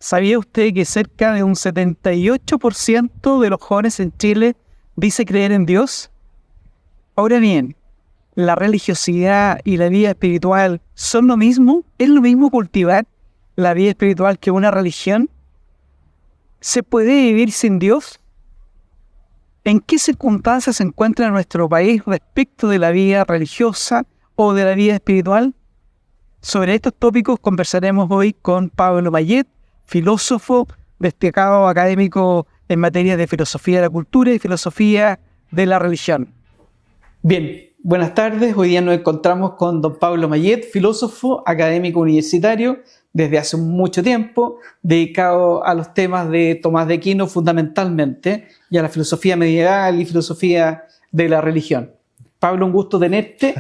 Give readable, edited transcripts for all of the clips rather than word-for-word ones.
¿Sabía usted que cerca de un 78% de los jóvenes en Chile dice creer en Dios? Ahora bien, ¿la religiosidad y la vida espiritual son lo mismo? ¿Es lo mismo cultivar la vida espiritual que una religión? ¿Se puede vivir sin Dios? ¿En qué circunstancias se encuentra nuestro país respecto de la vida religiosa o de la vida espiritual? Sobre estos tópicos conversaremos hoy con Pablo Mayet, filósofo, destacado académico en materia de filosofía de la cultura y filosofía de la religión. Bien, buenas tardes. Hoy día nos encontramos con don Pablo Mayet, filósofo, académico universitario, desde hace mucho tiempo, dedicado a los temas de Tomás de Aquino fundamentalmente, y a la filosofía medieval y filosofía de la religión. Pablo, un gusto tenerte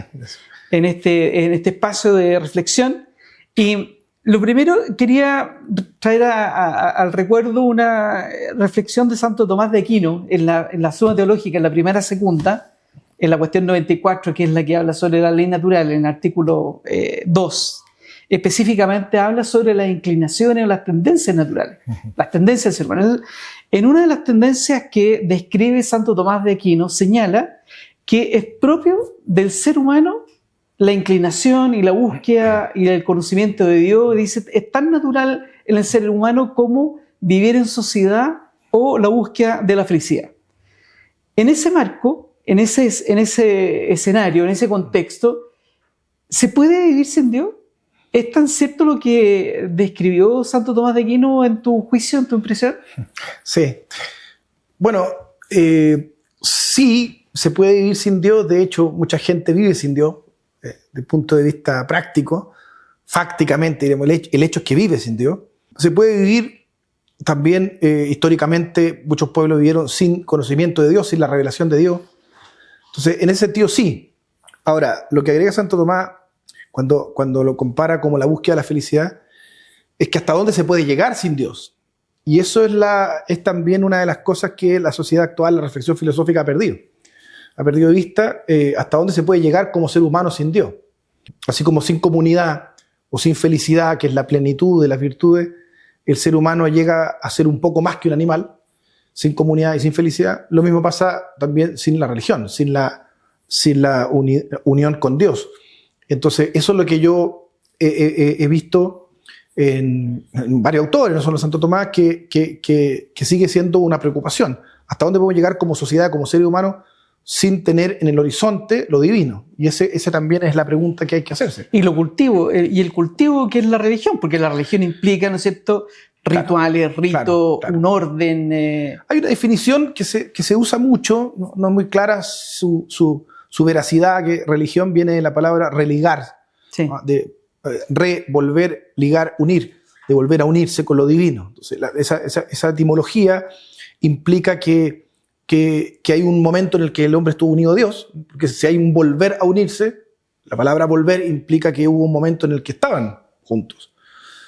en este espacio de reflexión. Y lo primero, quería traer al recuerdo una reflexión de Santo Tomás de Aquino en la Suma Teológica, en la primera segunda, en la cuestión 94, que es la que habla sobre la ley natural, en el artículo 2. Específicamente habla sobre las inclinaciones o las tendencias naturales, las tendencias del ser humano. En una de las tendencias que describe Santo Tomás de Aquino, señala que es propio del ser humano la inclinación y la búsqueda y el conocimiento de Dios. Dice, es tan natural en el ser humano como vivir en sociedad o la búsqueda de la felicidad. En ese marco, en ese escenario, en ese contexto, ¿se puede vivir sin Dios? ¿Es tan cierto lo que describió Santo Tomás de Aquino en tu juicio, en tu impresión? Sí. Bueno, sí, se puede vivir sin Dios. De hecho, mucha gente vive sin Dios. Desde el punto de vista práctico, fácticamente, diremos, el hecho es que vive sin Dios. Se puede vivir también, históricamente, muchos pueblos vivieron sin conocimiento de Dios, sin la revelación de Dios. Entonces, en ese sentido, sí. Ahora, lo que agrega Santo Tomás, cuando lo compara como la búsqueda de la felicidad, es que hasta dónde se puede llegar sin Dios. Y eso es también una de las cosas que la sociedad actual, la reflexión filosófica, ha perdido. Ha perdido de vista hasta dónde se puede llegar como ser humano sin Dios. Así como sin comunidad o sin felicidad, que es la plenitud de las virtudes, el ser humano llega a ser un poco más que un animal, sin comunidad y sin felicidad. Lo mismo pasa también sin la religión, sin la unión con Dios. Entonces, eso es lo que yo he visto en varios autores, no solo Santo Tomás, que sigue siendo una preocupación. ¿Hasta dónde podemos llegar como sociedad, como seres humanos, sin tener en el horizonte lo divino? Y esa también es la pregunta que hay que hacerse. Y lo cultivo, y el cultivo que es la religión, porque la religión implica, ¿no es cierto?, rituales, ritos, claro. Un orden. Hay una definición que se usa mucho, no es muy clara su veracidad, que religión viene de la palabra religar, sí. De volver, ligar, unir, de volver a unirse con lo divino. Entonces, esa etimología implica que hay un momento en el que el hombre estuvo unido a Dios, porque si hay un volver a unirse, la palabra volver implica que hubo un momento en el que estaban juntos.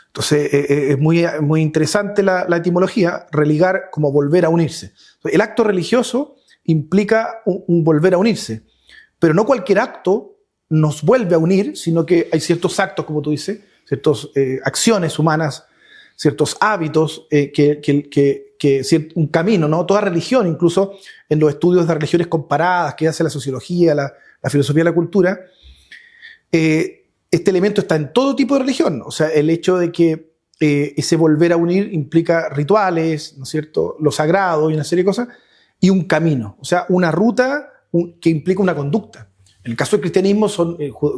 Entonces es muy interesante la etimología, religar como volver a unirse. El acto religioso implica un volver a unirse, pero no cualquier acto nos vuelve a unir, sino que hay ciertos actos, como tú dices, ciertas acciones humanas, ciertos hábitos, un camino, ¿no? Toda religión, incluso en los estudios de religiones comparadas que hace la sociología, la filosofía de la cultura, este elemento está en todo tipo de religión. O sea, el hecho de que ese volver a unir implica rituales, ¿no es cierto?, lo sagrado y una serie de cosas, y un camino, o sea, una ruta que implica una conducta. En el caso del cristianismo,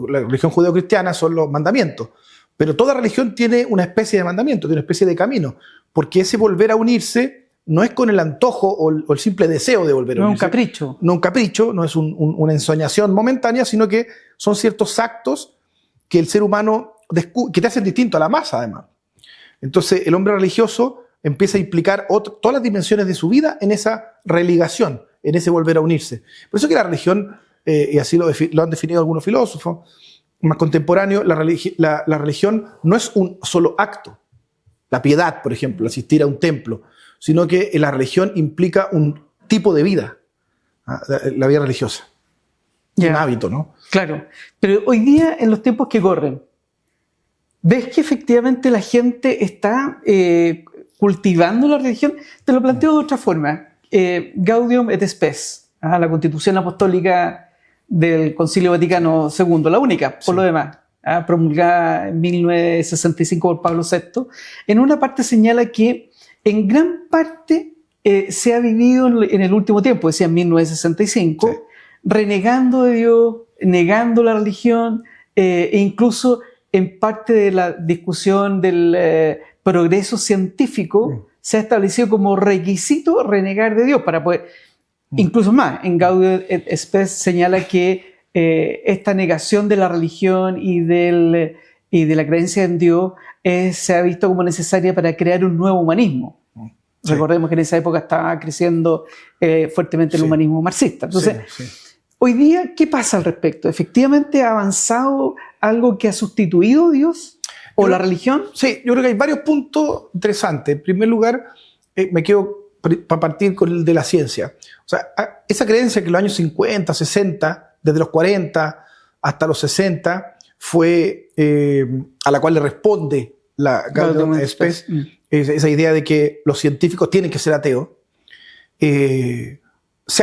la religión judeo-cristiana son los mandamientos. Pero toda religión tiene una especie de mandamiento, tiene una especie de camino, porque ese volver a unirse no es con el antojo o el simple deseo de volver a unirse. No es un capricho. No un capricho, no es una ensoñación momentánea, sino que son ciertos actos que el ser humano que te hacen distinto a la masa, además. Entonces, el hombre religioso empieza a implicar todas las dimensiones de su vida en esa religación, en ese volver a unirse. Por eso que la religión, y así lo han definido algunos filósofos más contemporáneo, la religión no es un solo acto. La piedad, por ejemplo, asistir a un templo, sino que la religión implica un tipo de vida, la vida religiosa. Un hábito, ¿no? Claro. Pero hoy día, en los tiempos que corren, ¿ves que efectivamente la gente está cultivando la religión? Te lo planteo de otra forma. Gaudium et Spes, la Constitución Apostólica del Concilio Vaticano II, la única, por lo demás, promulgada en 1965 por Pablo VI, en una parte señala que en gran parte se ha vivido en el último tiempo, decía en 1965, sí, renegando de Dios, negando la religión, e incluso en parte de la discusión del progreso científico se ha establecido como requisito renegar de Dios para poder, incluso más, en Gaudium et Spes señala que esta negación de la religión y de la creencia en Dios se ha visto como necesaria para crear un nuevo humanismo. Sí. Recordemos que en esa época estaba creciendo fuertemente el humanismo marxista. Entonces, hoy día, ¿qué pasa al respecto? ¿Efectivamente ha avanzado algo que ha sustituido a Dios o la religión? Sí, yo creo que hay varios puntos interesantes. En primer lugar, me quedo para partir con el de la ciencia. O sea, esa creencia que en los años 50, 60, desde los 40 hasta los 60, fue a la cual le responde la Gaudium et Spes, esa idea de que los científicos tienen que ser ateos, se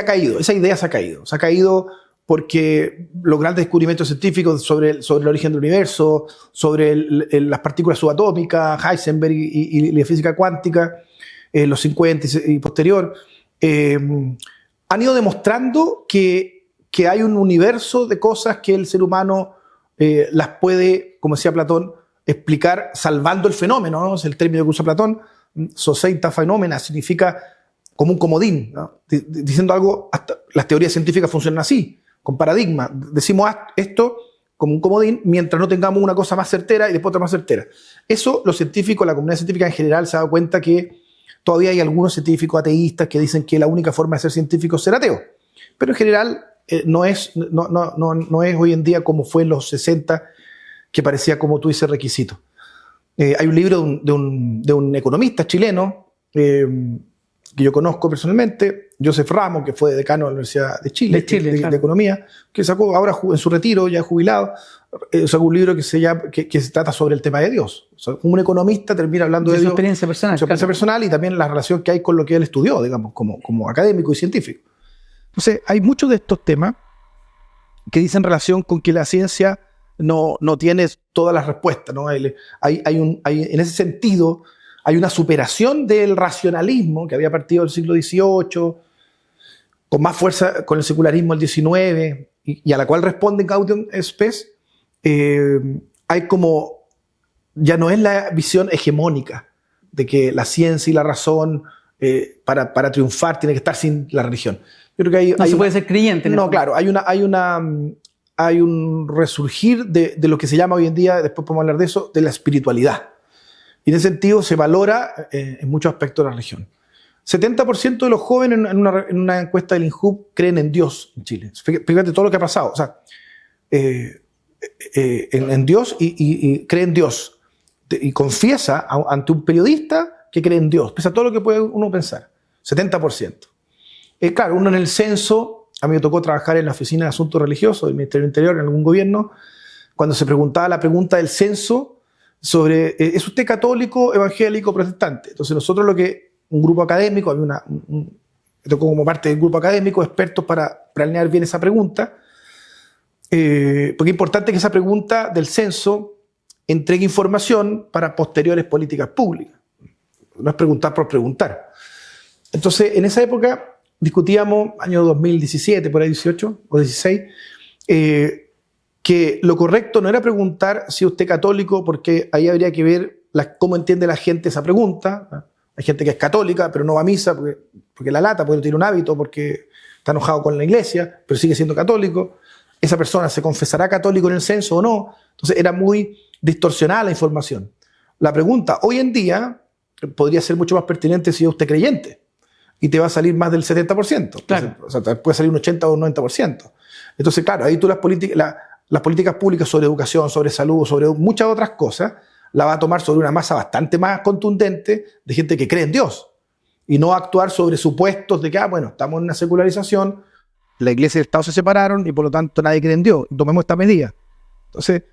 ha caído, esa idea se ha caído. Se ha caído porque los grandes descubrimientos científicos sobre el origen del universo, sobre las partículas subatómicas, Heisenberg y la física cuántica, los 50 y posterior, han ido demostrando que hay un universo de cosas que el ser humano las puede, como decía Platón, explicar salvando el fenómeno, ¿no? Es el término que usa Platón, soseita phenomena, significa como un comodín, ¿no? Diciendo algo, hasta las teorías científicas funcionan así, con paradigma. Decimos esto como un comodín mientras no tengamos una cosa más certera y después otra más certera. Eso los científicos, la comunidad científica en general se ha dado cuenta que todavía hay algunos científicos ateístas que dicen que la única forma de ser científico es ser ateo. Pero en general no es hoy en día como fue en los 60, que parecía, como tú dices, requisito. Hay un libro de un economista chileno que yo conozco personalmente, Joseph Ramos, que fue decano de la Universidad de Chile, de Economía, que sacó ahora en su retiro, ya jubilado, sacó un libro que se trata sobre el tema de Dios. O sea, un economista termina hablando de Dios, su experiencia personal. Su experiencia personal y también la relación que hay con lo que él estudió, digamos, como académico y científico. Entonces, hay muchos de estos temas que dicen relación con que la ciencia no tiene todas las respuestas, ¿no? En ese sentido, hay una superación del racionalismo que había partido del siglo XVIII, con más fuerza con el secularismo del XIX, y a la cual responde Gaudium et Spes. Hay como, ya no es la visión hegemónica de que la ciencia y la razón para triunfar tiene que estar sin la religión. Yo creo que no se puede ser creyente. No, claro, hay un resurgir de lo que se llama hoy en día, después podemos hablar de eso, de la espiritualidad. Y en ese sentido se valora en muchos aspectos la religión. 70% de los jóvenes en una encuesta del INJUB creen en Dios en Chile. Fíjate todo lo que ha pasado. O sea, en Dios y cree en Dios. Y confiesa ante un periodista que cree en Dios. Pese a todo lo que puede uno pensar. 70%. Claro, uno en el censo, a mí me tocó trabajar en la Oficina de Asuntos Religiosos del Ministerio del Interior, en algún gobierno, cuando se preguntaba la pregunta del censo sobre, ¿es usted católico, evangélico, protestante? Entonces nosotros un grupo académico, me tocó como parte del grupo académico, expertos para planear bien esa pregunta, porque es importante que esa pregunta del censo entregue información para posteriores políticas públicas. No es preguntar por preguntar. Entonces, en esa época discutíamos, año 2017, por ahí 18 o 16, que lo correcto no era preguntar si usted es católico, porque ahí habría que ver cómo entiende la gente esa pregunta. Hay gente que es católica, pero no va a misa porque la lata, porque no tiene un hábito, porque está enojado con la iglesia, pero sigue siendo católico. Esa persona se confesará católico en el censo o no. Entonces era muy distorsionada la información. La pregunta hoy en día podría ser mucho más pertinente si es usted creyente, y te va a salir más del 70%. Claro. O sea, te puede salir un 80 o un 90%. Entonces, claro, ahí tú las políticas públicas sobre educación, sobre salud, sobre muchas otras cosas, la va a tomar sobre una masa bastante más contundente de gente que cree en Dios, y no actuar sobre supuestos de que, bueno, estamos en una secularización, la iglesia y el Estado se separaron y por lo tanto nadie cree en Dios, tomemos esta medida. Entonces,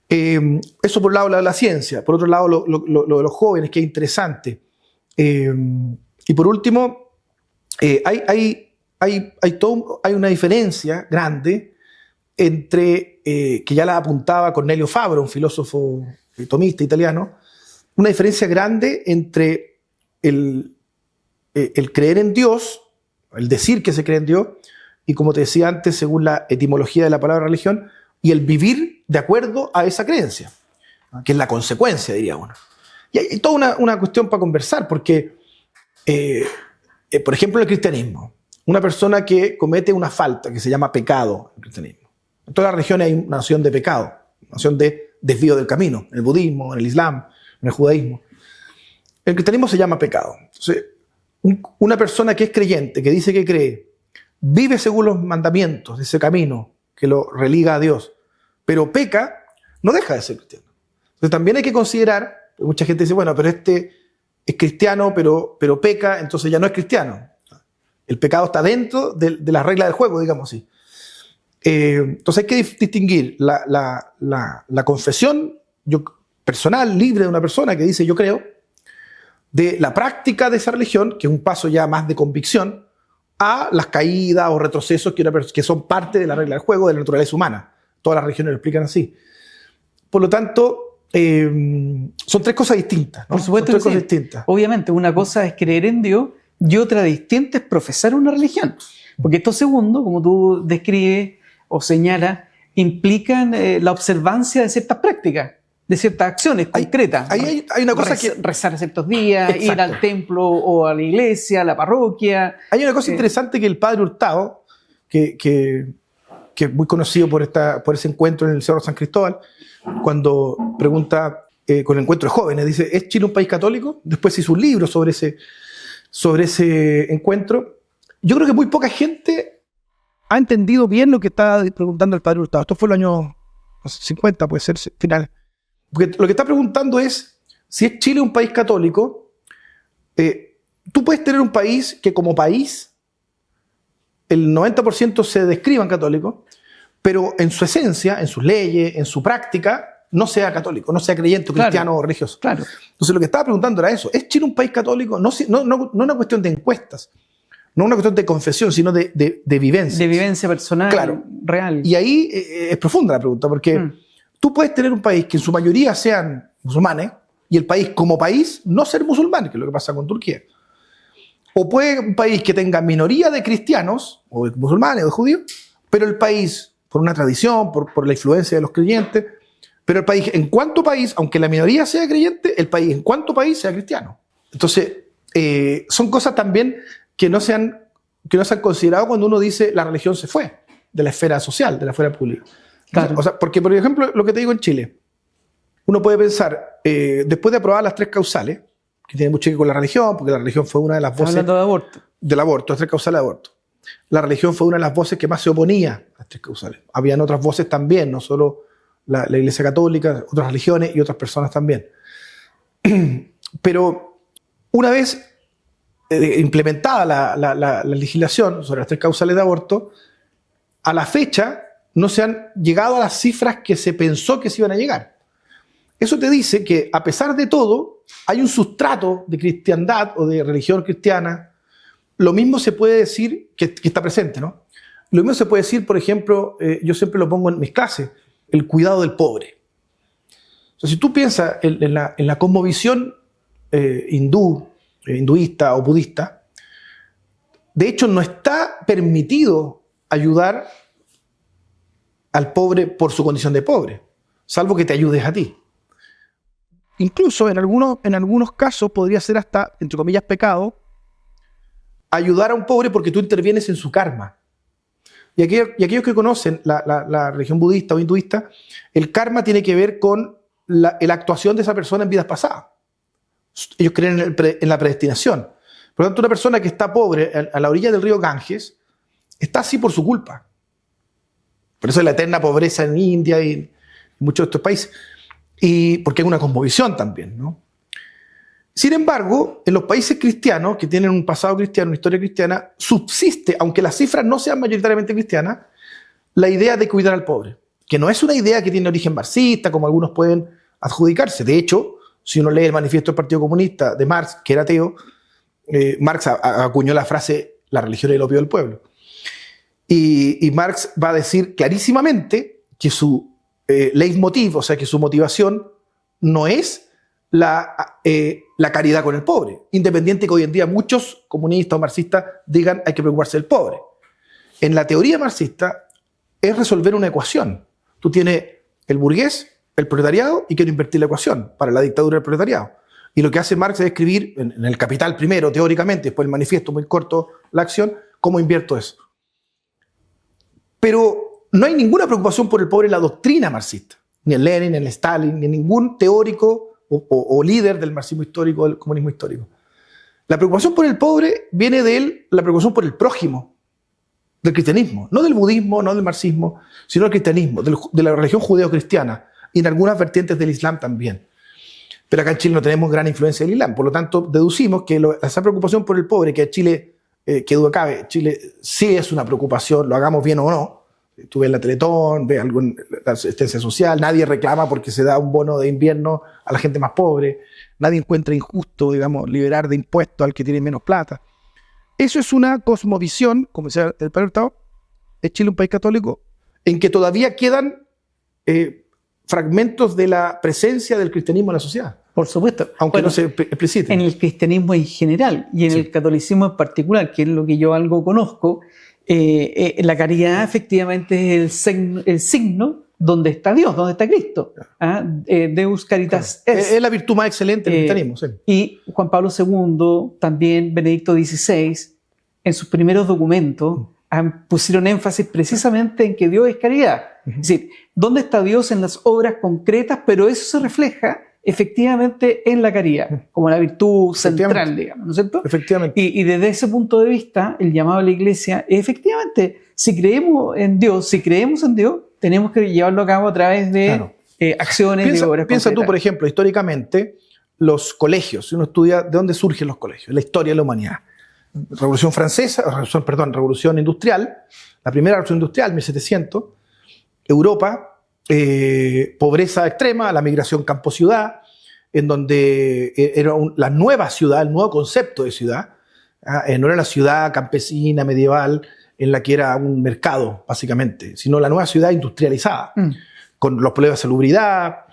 Eso por un lado la ciencia, por otro lado lo de los jóvenes, que es interesante. Y por último, hay una diferencia grande entre, que ya la apuntaba Cornelio Fabro, un filósofo tomista italiano, una diferencia grande entre el creer en Dios, el decir que se cree en Dios, y como te decía antes, según la etimología de la palabra religión, y el vivir de acuerdo a esa creencia, que es la consecuencia, diría uno. Y hay toda una cuestión para conversar, porque, por ejemplo, el cristianismo, una persona que comete una falta que se llama pecado en el cristianismo. En todas las religiones hay una noción de pecado, una noción de desvío del camino, en el budismo, en el islam, en el judaísmo. El cristianismo se llama pecado. Entonces, una persona que es creyente, que dice que cree, vive según los mandamientos de ese camino que lo religa a Dios, pero peca, no deja de ser cristiano. Entonces también hay que considerar, mucha gente dice, bueno, pero este es cristiano, pero peca, entonces ya no es cristiano. El pecado está dentro de la regla del juego, digamos así. Entonces hay que distinguir la confesión personal, libre de una persona que dice yo creo, de la práctica de esa religión, que es un paso ya más de convicción, a las caídas o retrocesos que son parte de la regla del juego, de la naturaleza humana. Todas las religiones lo explican así. Por lo tanto, son tres cosas distintas, ¿no? Por supuesto son que tres cosas sí. distintas. Obviamente, una cosa es creer en Dios y otra distinta es profesar una religión. Porque esto segundo, como tú describes o señalas, implican la observancia de ciertas prácticas, de ciertas acciones concretas. Hay una cosa que... Rezar ciertos días, Exacto. ir al templo o a la iglesia, a la parroquia. Hay una cosa interesante que el padre Hurtado, que es muy conocido por ese encuentro en el Cerro San Cristóbal, cuando pregunta con el encuentro de jóvenes, dice, ¿es Chile un país católico? Después hizo un libro sobre ese encuentro. Yo creo que muy poca gente ha entendido bien lo que está preguntando el padre Hurtado. Esto fue en los años 50, puede ser final. Porque lo que está preguntando es, si es Chile un país católico, tú puedes tener un país que como país el 90% se describan católicos, pero en su esencia, en sus leyes, en su práctica, no sea católico, no sea creyente, cristiano o religioso. Claro. Entonces lo que estaba preguntando era eso. ¿Es Chile un país católico? No una cuestión de encuestas, no una cuestión de confesión, sino de vivencia. De vivencia personal, claro, real. Y ahí es profunda la pregunta, porque tú puedes tener un país que en su mayoría sean musulmanes y el país como país no ser musulmán, que es lo que pasa con Turquía. O puede un país que tenga minoría de cristianos, o de musulmanes, o de judíos, pero el país, por una tradición, por la influencia de los creyentes, pero el país, en cuanto país, aunque la minoría sea creyente, el país, en cuanto país, sea cristiano. Entonces, son cosas también que no se han considerado cuando uno dice la religión se fue de la esfera social, de la esfera pública. Claro. O sea, porque, por ejemplo, lo que te digo en Chile, uno puede pensar, después de aprobar las tres causales, que tiene mucho que ver con la religión, porque la religión fue una de las voces... Hablando de aborto. Del aborto, las tres causales de aborto. La religión fue una de las voces que más se oponía a las tres causales. Habían otras voces también, no solo la Iglesia Católica, otras religiones y otras personas también. Pero una vez implementada la legislación sobre las tres causales de aborto, a la fecha no se han llegado a las cifras que se pensó que se iban a llegar. Eso te dice que, a pesar de todo, hay un sustrato de cristiandad o de religión cristiana. Lo mismo se puede decir que está presente, ¿no? Lo mismo se puede decir, por ejemplo, yo siempre lo pongo en mis clases, el cuidado del pobre. O sea, si tú piensas en la cosmovisión hinduista o budista, de hecho no está permitido ayudar al pobre por su condición de pobre, salvo que te ayudes a ti. Incluso en algunos casos podría ser hasta, entre comillas, pecado, ayudar a un pobre porque tú intervienes en su karma. Y aquellos que conocen la religión budista o hinduista, el karma tiene que ver con la actuación de esa persona en vidas pasadas. Ellos creen en la predestinación. Por lo tanto, una persona que está pobre a la orilla del río Ganges está así por su culpa. Por eso es la eterna pobreza en India y en muchos de estos países. Y porque hay una cosmovisión también, ¿no? Sin embargo, en los países cristianos, que tienen un pasado cristiano, una historia cristiana, subsiste, aunque las cifras no sean mayoritariamente cristianas, la idea de cuidar al pobre. que no es una idea que tiene origen marxista, como algunos pueden adjudicarse. De hecho, si uno lee el manifiesto del Partido Comunista de Marx, que era ateo, Marx acuñó la frase «la religión es el opio del pueblo». Y Marx va a decir clarísimamente que su leitmotiv, o sea, que su motivación no es la caridad con el pobre, independiente que hoy en día muchos comunistas o marxistas digan hay que preocuparse del pobre. En la teoría marxista es resolver una ecuación. Tú tienes el burgués, el proletariado, y quiero invertir la ecuación para la dictadura del proletariado. Y lo que hace Marx es escribir en el Capital primero, teóricamente, después el manifiesto, muy corto, la acción, cómo invierto eso. Pero no hay ninguna preocupación por el pobre en la doctrina marxista, ni en Lenin, ni en Stalin, ni en ningún teórico o líder del marxismo histórico, del comunismo histórico. La preocupación por el pobre viene de la preocupación por el prójimo, del cristianismo, no del budismo, no del marxismo, sino del cristianismo, de la religión judeo-cristiana y en algunas vertientes del Islam también. Pero acá en Chile no tenemos gran influencia del Islam, por lo tanto deducimos que esa preocupación por el pobre, que en Chile, que duda cabe, Chile sí es una preocupación, lo hagamos bien o no. Tú ves la Teletón, ves la asistencia social, nadie reclama porque se da un bono de invierno a la gente más pobre, nadie encuentra injusto, digamos, liberar de impuestos al que tiene menos plata. Eso es una cosmovisión, como decía el padre Hurtado, es Chile un país católico, en que todavía quedan fragmentos de la presencia del cristianismo en la sociedad. Por supuesto. Aunque no se explicite. En el cristianismo en general y en el catolicismo en particular, que es lo que yo algo conozco, la caridad efectivamente es el signo donde está Dios, donde está Cristo. Deus caritas est. Es la virtud más excelente del cristianismo. Sí. Y Juan Pablo II, también Benedicto XVI, en sus primeros documentos, pusieron énfasis precisamente en que Dios es caridad. Es decir, ¿dónde está Dios en las obras concretas? Pero eso se refleja efectivamente en la caridad, como la virtud central, digamos, ¿no es cierto? Efectivamente. Y desde ese punto de vista, el llamado a la Iglesia, efectivamente, si creemos en Dios, tenemos que llevarlo a cabo a través de acciones, de obras Piensa concretas. tú, por ejemplo, históricamente, los colegios, si uno estudia de dónde surgen los colegios, la historia de la humanidad. Revolución industrial, la primera revolución industrial, 1700, Europa, pobreza extrema, la migración campo-ciudad, en donde era la nueva ciudad, el nuevo concepto de ciudad, no era la ciudad campesina, medieval, en la que era un mercado, básicamente, sino la nueva ciudad industrializada, con los problemas de salubridad,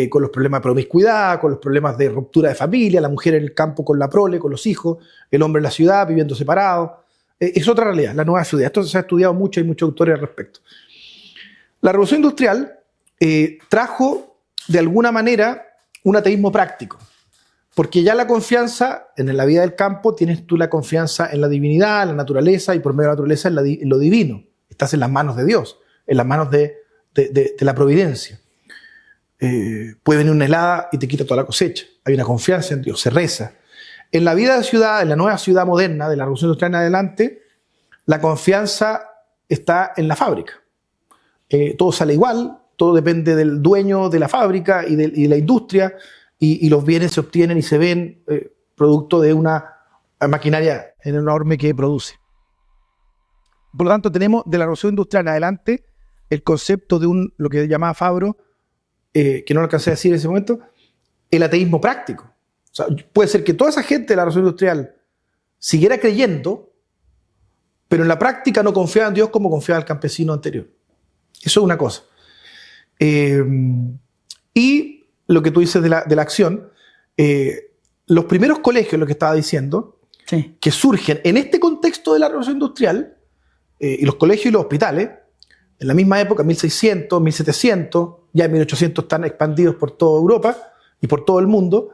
con los problemas de promiscuidad, con los problemas de ruptura de familia, la mujer en el campo con la prole, con los hijos, el hombre en la ciudad viviendo separado. Es otra realidad, la nueva ciudad. Esto se ha estudiado mucho, hay muchos autores al respecto. La revolución industrial trajo, de alguna manera, un ateísmo práctico, porque ya la confianza en la vida del campo, tienes tú la confianza en la divinidad, en la naturaleza, y por medio de la naturaleza en lo divino. Estás en las manos de Dios, en las manos de la providencia. Puede venir una helada y te quita toda la cosecha. Hay una confianza en Dios, se reza. En la vida de ciudad, en la nueva ciudad moderna, de la revolución industrial en adelante, la confianza está en la fábrica. Todo sale igual, todo depende del dueño de la fábrica y de la industria, y los bienes se obtienen y se ven producto de una maquinaria enorme que produce. Por lo tanto, tenemos de la revolución industrial en adelante el concepto de lo que llamaba Fabro, que no lo alcancé a decir en ese momento, el ateísmo práctico. O sea, puede ser que toda esa gente de la revolución industrial siguiera creyendo, pero en la práctica no confiaba en Dios como confiaba el campesino anterior. Eso es una cosa. Y lo que tú dices de la acción, los primeros colegios, lo que estaba diciendo, sí, que surgen en este contexto de la revolución industrial, y los colegios y los hospitales, en la misma época, 1600, 1700, ya en 1800 están expandidos por toda Europa y por todo el mundo,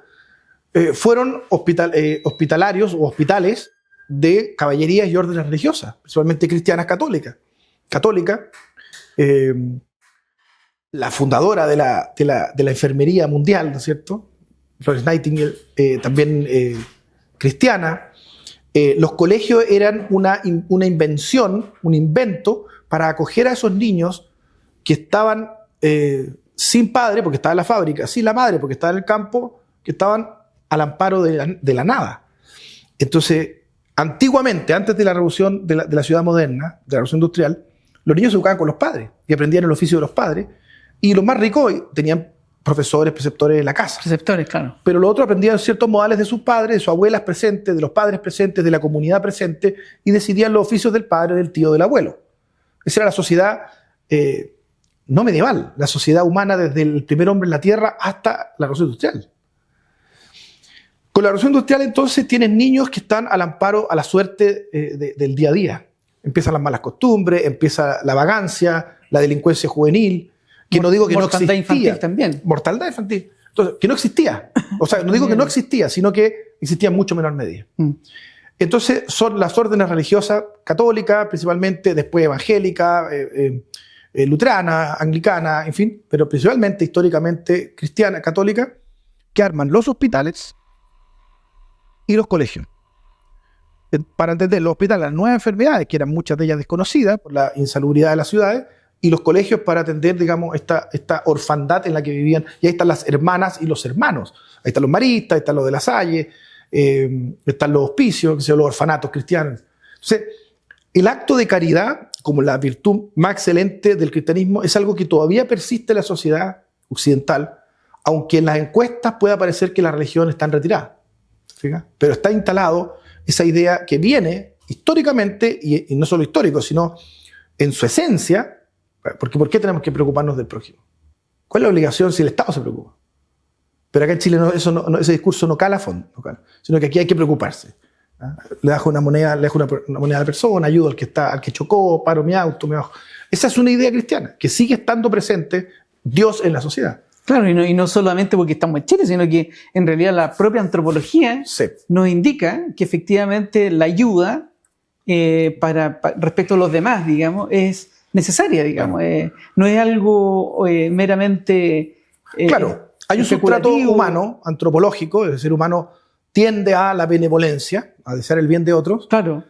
fueron hospitalarios o hospitales de caballerías y órdenes religiosas, principalmente cristianas católicas. La fundadora de la enfermería mundial, ¿no es cierto? Florence Nightingale, también cristiana. Los colegios eran una invención, un invento para acoger a esos niños que estaban sin padre, porque estaba en la fábrica, sin la madre, porque estaba en el campo, que estaban al amparo de la nada. Entonces, antiguamente, antes de la revolución de la ciudad moderna, de la revolución industrial, Los niños se educaban con los padres y aprendían el oficio de los padres. Y los más ricos tenían profesores, preceptores en la casa. Preceptores, claro. Pero los otros aprendían ciertos modales de sus padres, de sus abuelas presentes, de los padres presentes, de la comunidad presente, y decidían los oficios del padre, del tío, del abuelo. Esa era la sociedad no medieval, la sociedad humana desde el primer hombre en la tierra hasta la revolución industrial. Con la revolución industrial, entonces, tienes niños que están al amparo, a la suerte del día a día. Empiezan las malas costumbres, empieza la vagancia, la delincuencia juvenil, que no digo que no existía. Mortandad infantil también. Mortandad infantil. Entonces, que no existía. O sea, no digo que no existía, sino que existía en mucho menor medida. Entonces, son las órdenes religiosas católicas, principalmente, después evangélica, luterana, anglicana, en fin, pero principalmente, históricamente, cristiana, católica, que arman los hospitales y los colegios. Para entender los hospitales, las nuevas enfermedades, que eran muchas de ellas desconocidas por la insalubridad de las ciudades, y los colegios para atender, digamos, esta orfandad en la que vivían. Y ahí están las hermanas y los hermanos. Ahí están los maristas, ahí están los de la Salle, están los hospicios, que son los orfanatos cristianos. Entonces, el acto de caridad, como la virtud más excelente del cristianismo, es algo que todavía persiste en la sociedad occidental, aunque en las encuestas pueda parecer que la religión está en retirada. ¿Fíjate? Pero está instalado esa idea que viene históricamente, y no solo histórico, sino en su esencia, porque ¿por qué tenemos que preocuparnos del prójimo? ¿Cuál es la obligación si el Estado se preocupa? Pero acá en Chile ese discurso no cala a fondo, sino que aquí hay que preocuparse. Le dejo una moneda a la persona, ayudo al que chocó, paro mi auto, me bajo. Esa es una idea cristiana, que sigue estando presente Dios en la sociedad. Claro, y no solamente porque estamos en Chile, sino que en realidad la propia antropología nos indica que efectivamente la ayuda respecto a los demás, digamos, es necesaria, digamos. No es algo meramente claro, hay un sustrato humano, antropológico, el ser humano tiende a la benevolencia, a desear el bien de otros. Claro.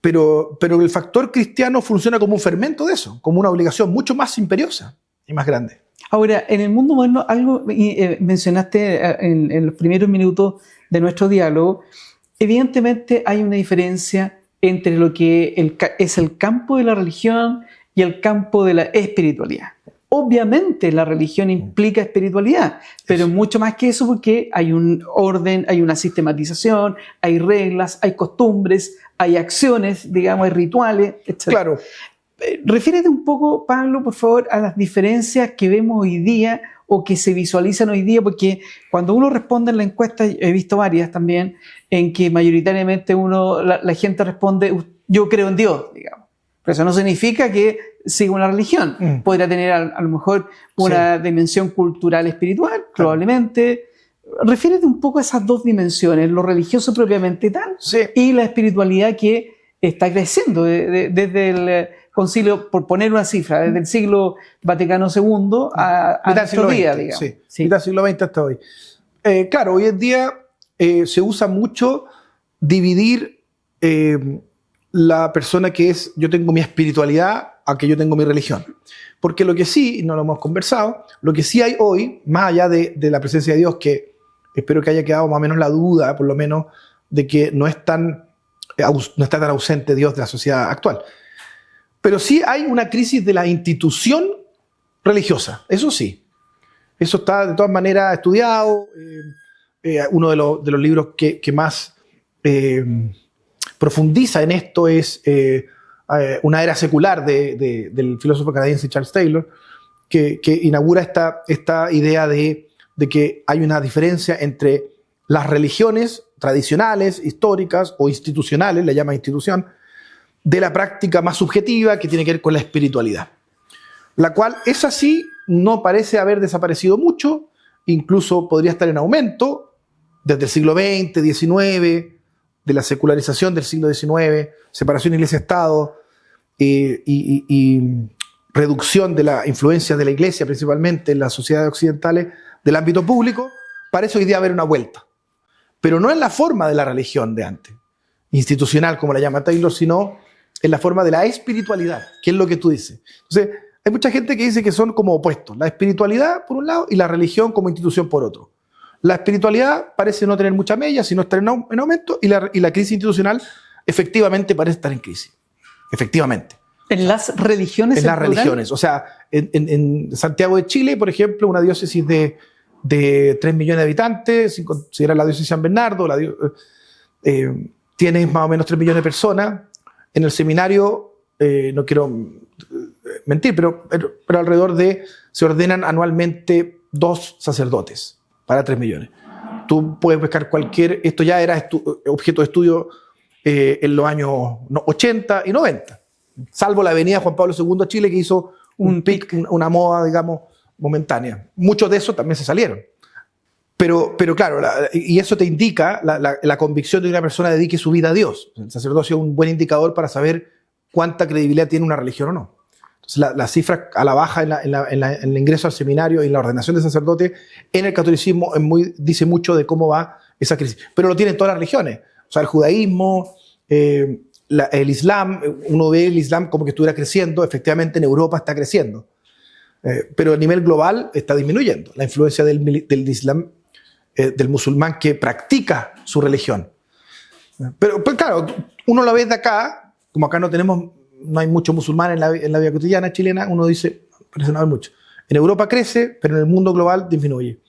Pero el factor cristiano funciona como un fermento de eso, como una obligación mucho más imperiosa y más grande. Ahora, en el mundo moderno, algo mencionaste en los primeros minutos de nuestro diálogo, evidentemente hay una diferencia entre lo que es el campo de la religión y el campo de la espiritualidad. Obviamente la religión implica espiritualidad, pero es mucho más que eso porque hay un orden, hay una sistematización, hay reglas, hay costumbres, hay acciones, digamos, hay rituales, etc. Claro. Refiérete un poco, Pablo, por favor, a las diferencias que vemos hoy día o que se visualizan hoy día, porque cuando uno responde en la encuesta, he visto varias también, en que mayoritariamente la gente responde, yo creo en Dios, digamos. Pero eso no significa que siga una religión. Podría tener a lo mejor una dimensión cultural espiritual, probablemente. Refiérete un poco a esas dos dimensiones, lo religioso propiamente tal y la espiritualidad que está creciendo desde el concilio, por poner una cifra, desde el siglo Vaticano II a nuestro día, digamos. Mitad del siglo XX hasta hoy. Claro, hoy en día se usa mucho dividir la persona que es, yo tengo mi espiritualidad a que yo tengo mi religión. Porque lo que sí, y no lo hemos conversado, lo que sí hay hoy, más allá de la presencia de Dios, que espero que haya quedado más o menos la duda, por lo menos, de que no está tan ausente Dios de la sociedad actual. Pero sí hay una crisis de la institución religiosa, eso sí. Eso está de todas maneras estudiado. Uno de los libros que más profundiza en esto es Una era secular del filósofo canadiense Charles Taylor, que inaugura esta idea de que hay una diferencia entre las religiones tradicionales, históricas o institucionales, la llama institución, de la práctica más subjetiva que tiene que ver con la espiritualidad, la cual es así, no parece haber desaparecido mucho, incluso podría estar en aumento desde el siglo XX, XIX, de la secularización del siglo XIX, separación Iglesia-Estado y reducción de la influencia de la Iglesia, principalmente en las sociedades occidentales, del ámbito público, parece hoy día haber una vuelta. Pero no en la forma de la religión de antes, institucional como la llama Taylor, sino en la forma de la espiritualidad, que es lo que tú dices. Entonces, hay mucha gente que dice que son como opuestos. La espiritualidad por un lado y la religión como institución por otro. La espiritualidad parece no tener mucha mella, sino estar en aumento, y la crisis institucional efectivamente parece estar en crisis. Efectivamente. ¿En las religiones? En las religiones. O sea, en Santiago de Chile, por ejemplo, una diócesis de 3 millones de habitantes, sin considerar la diócesis de San Bernardo, tiene más o menos 3 millones de personas. En el seminario, no quiero mentir, pero alrededor se ordenan anualmente 2 sacerdotes para 3 millones. Tú puedes buscar esto ya era objeto de estudio en los años 80 y 90, salvo la venida de Juan Pablo II a Chile, que hizo un pic, una moda, digamos, momentánea. Muchos de esos también se salieron. Pero claro, y eso te indica la convicción de que una persona dedique su vida a Dios. El sacerdocio es un buen indicador para saber cuánta credibilidad tiene una religión o no. Entonces, la cifra a la baja en el ingreso al seminario y en la ordenación de sacerdote en el catolicismo dice mucho de cómo va esa crisis. Pero lo tienen todas las religiones. O sea, el judaísmo, el islam, uno ve el islam como que estuviera creciendo. Efectivamente, en Europa está creciendo. Pero a nivel global está disminuyendo la influencia del islam, del musulmán que practica su religión. Pero pues claro, uno lo ve de acá, como acá no hay muchos musulmanes en la vida cotidiana chilena, uno dice, parece no haber mucho. En Europa crece, pero en el mundo global disminuye.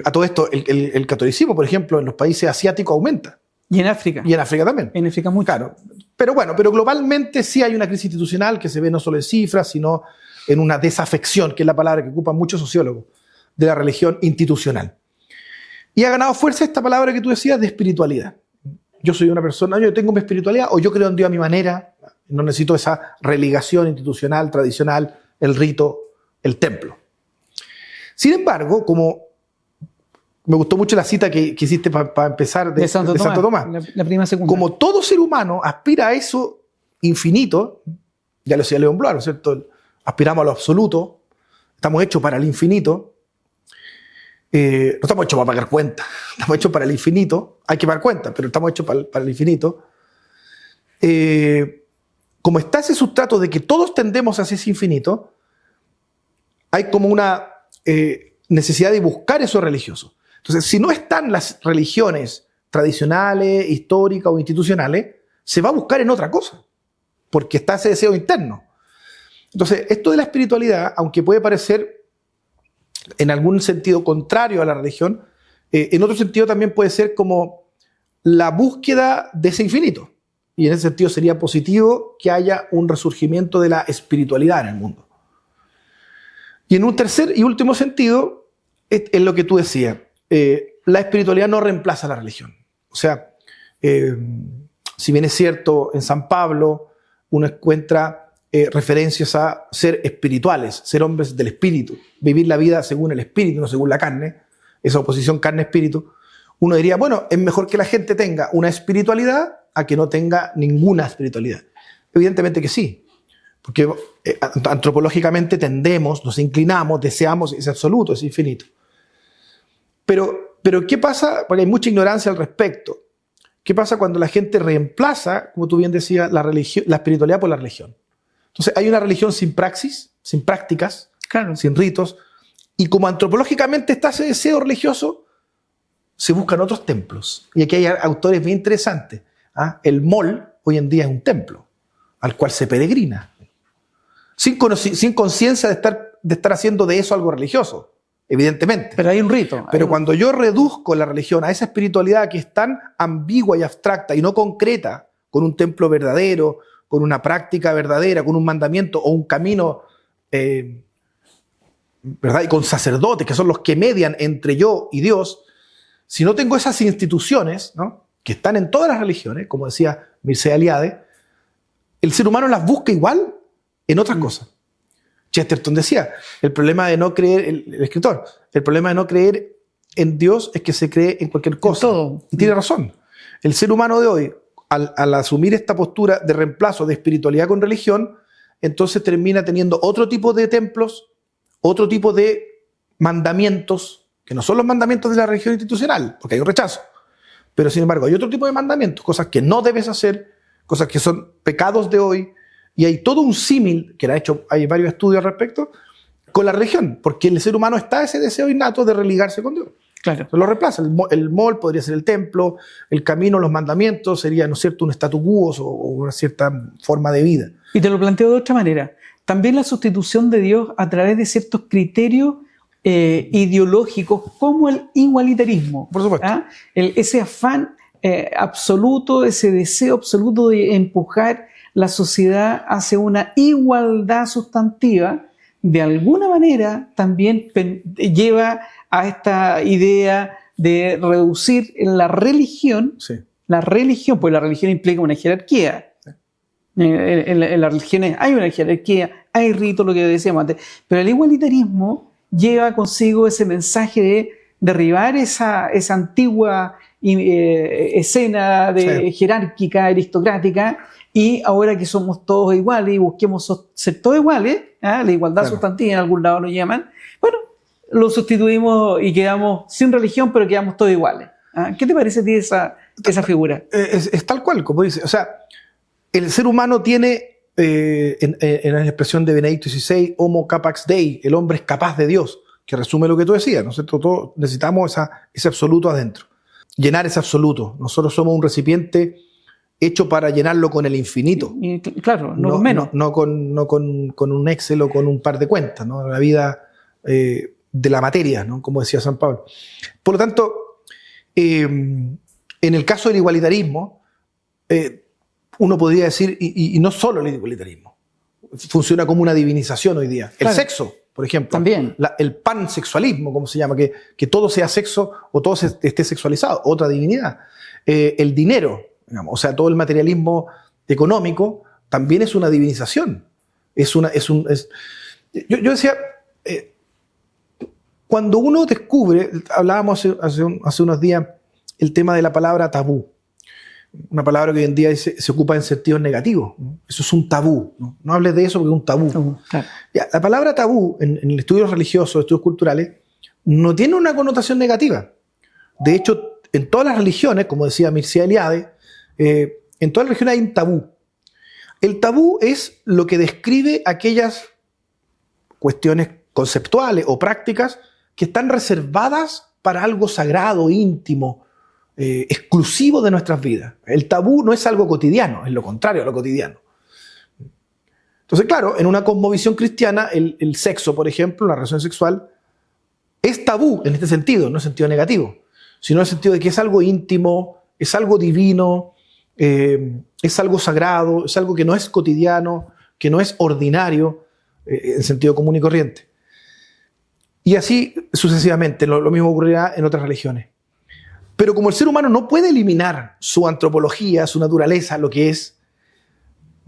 A todo esto, el catolicismo, por ejemplo, en los países asiáticos aumenta. Y en África. Y en África también. En África mucho. Claro. Pero globalmente sí hay una crisis institucional que se ve no solo en cifras, sino en una desafección, que es la palabra que ocupan muchos sociólogos, de la religión institucional. Y ha ganado fuerza esta palabra que tú decías de espiritualidad. Yo soy una persona, yo tengo mi espiritualidad, o yo creo en Dios a mi manera, no necesito esa religación institucional, tradicional, el rito, el templo. Sin embargo, como me gustó mucho la cita que hiciste para empezar de Santo Tomás. La prima segunda. Como todo ser humano aspira a eso infinito, ya lo decía León Blois, ¿no es cierto? Aspiramos a lo absoluto, estamos hechos para el infinito. No estamos hechos para pagar cuentas, estamos hechos para el infinito. Hay que pagar cuentas, pero estamos hechos para el infinito. Como está ese sustrato de que todos tendemos hacia ese infinito, hay como una necesidad de buscar eso religioso. Entonces, si no están las religiones tradicionales, históricas o institucionales, se va a buscar en otra cosa, porque está ese deseo interno. Entonces, esto de la espiritualidad, aunque puede parecer en algún sentido contrario a la religión, en otro sentido también puede ser como la búsqueda de ese infinito. Y en ese sentido sería positivo que haya un resurgimiento de la espiritualidad en el mundo. Y en un tercer y último sentido, es lo que tú decías. La espiritualidad no reemplaza la religión. O sea, si bien es cierto, en San Pablo uno encuentra referencias a ser espirituales, ser hombres del espíritu, vivir la vida según el espíritu, no según la carne, esa oposición carne-espíritu, uno diría, bueno, es mejor que la gente tenga una espiritualidad a que no tenga ninguna espiritualidad. Evidentemente que sí, porque antropológicamente tendemos, nos inclinamos, deseamos ese absoluto, ese infinito. Pero ¿qué pasa? Porque hay mucha ignorancia al respecto. ¿Qué pasa cuando la gente reemplaza, como tú bien decías, la espiritualidad por la religión? Entonces hay una religión sin praxis, sin prácticas, claro, sin ritos, y como antropológicamente está ese deseo religioso, se buscan otros templos. Y aquí hay autores bien interesantes. El mall hoy en día es un templo al cual se peregrina, sin conciencia de estar haciendo de eso algo religioso, evidentemente. Pero hay un rito. Pero cuando yo reduzco la religión a esa espiritualidad que es tan ambigua y abstracta y no concreta, con un templo verdadero, con una práctica verdadera, con un mandamiento o un camino, ¿verdad? Y con sacerdotes, que son los que median entre yo y Dios, si no tengo esas instituciones, ¿no?, que están en todas las religiones, como decía Mircea Eliade, el ser humano las busca igual en otras cosas. Chesterton decía, el problema de no creer, el escritor, el problema de no creer en Dios es que se cree en cualquier cosa. En todo. Y tiene razón. El ser humano de hoy, al asumir esta postura de reemplazo de espiritualidad con religión, entonces termina teniendo otro tipo de templos, otro tipo de mandamientos, que no son los mandamientos de la religión institucional, porque hay un rechazo. Pero sin embargo hay otro tipo de mandamientos, cosas que no debes hacer, cosas que son pecados de hoy, y hay todo un símil, que hay varios estudios al respecto, con la religión, porque el ser humano está ese deseo innato de religarse con Dios. Claro. Lo reemplaza. El mall podría ser el templo, el camino, los mandamientos, sería, ¿no es cierto?, un statu quo o una cierta forma de vida. Y te lo planteo de otra manera. También la sustitución de Dios a través de ciertos criterios ideológicos como el igualitarismo. Por supuesto. ¿Ah? Ese afán absoluto, ese deseo absoluto de empujar la sociedad hacia una igualdad sustantiva, de alguna manera también lleva a esta idea de reducir la religión. Sí. La religión, pues la religión implica una jerarquía. En las religiones hay una jerarquía, hay ritos, lo que decíamos antes, pero el igualitarismo lleva consigo ese mensaje de derribar esa antigua escena de jerárquica, aristocrática, y ahora que somos todos iguales y busquemos ser todos iguales, la igualdad sustantiva en algún lado lo llaman, bueno, lo sustituimos y quedamos sin religión, pero quedamos todos iguales. ¿Qué te parece a ti esa figura? Es tal cual, como dice. O sea, el ser humano tiene, en la expresión de Benedicto XVI, homo capax Dei, el hombre es capaz de Dios, que resume lo que tú decías, ¿no es cierto? Todos necesitamos ese absoluto adentro, llenar ese absoluto. Nosotros somos un recipiente hecho para llenarlo con el infinito. Y, claro, no con menos. No con un Excel o con un par de cuentas, ¿no? La vida de la materia, ¿no? Como decía San Pablo. Por lo tanto, en el caso del igualitarismo, uno podría decir, y no solo el igualitarismo, funciona como una divinización hoy día. Claro. El sexo, por ejemplo. También. El pansexualismo, como se llama, que todo sea sexo o todo esté sexualizado, otra divinidad. El dinero, digamos, o sea, todo el materialismo económico también es una divinización. Yo decía, cuando uno descubre, hablábamos hace unos días, el tema de la palabra tabú. Una palabra que hoy en día se ocupa en sentidos negativos, ¿no? Eso es un tabú. No hables de eso porque es un tabú. Claro. Ya, la palabra tabú en el estudio religioso, estudios culturales, no tiene una connotación negativa. De hecho, en todas las religiones, como decía Mircea Eliade, en todas las religiones hay un tabú. El tabú es lo que describe aquellas cuestiones conceptuales o prácticas que están reservadas para algo sagrado, íntimo, exclusivo de nuestras vidas. El tabú no es algo cotidiano, es lo contrario a lo cotidiano. Entonces, claro, en una cosmovisión cristiana, el sexo, por ejemplo, la relación sexual, es tabú en este sentido, no en el sentido negativo, sino en el sentido de que es algo íntimo, es algo divino, es algo sagrado, es algo que no es cotidiano, que no es ordinario, en sentido común y corriente. Y así sucesivamente, lo mismo ocurrirá en otras religiones. Pero como el ser humano no puede eliminar su antropología, su naturaleza, lo que es,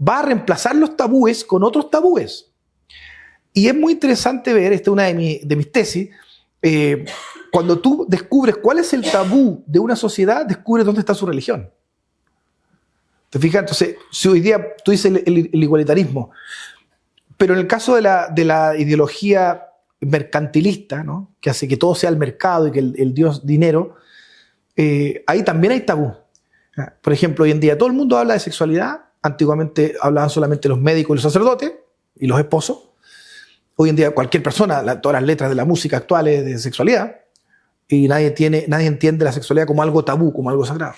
va a reemplazar los tabúes con otros tabúes. Y es muy interesante ver, esta es una de mis tesis, cuando tú descubres cuál es el tabú de una sociedad, descubres dónde está su religión. ¿Te fijas? Entonces, si hoy día tú dices el igualitarismo, pero en el caso de la ideología mercantilista, ¿no?, que hace que todo sea el mercado y que el Dios dinero, ahí también hay tabú. Por ejemplo, hoy en día todo el mundo habla de sexualidad. Antiguamente hablaban solamente los médicos y los sacerdotes y los esposos. Hoy en día cualquier persona, todas las letras de la música actual es de sexualidad, y nadie entiende la sexualidad como algo tabú, como algo sagrado.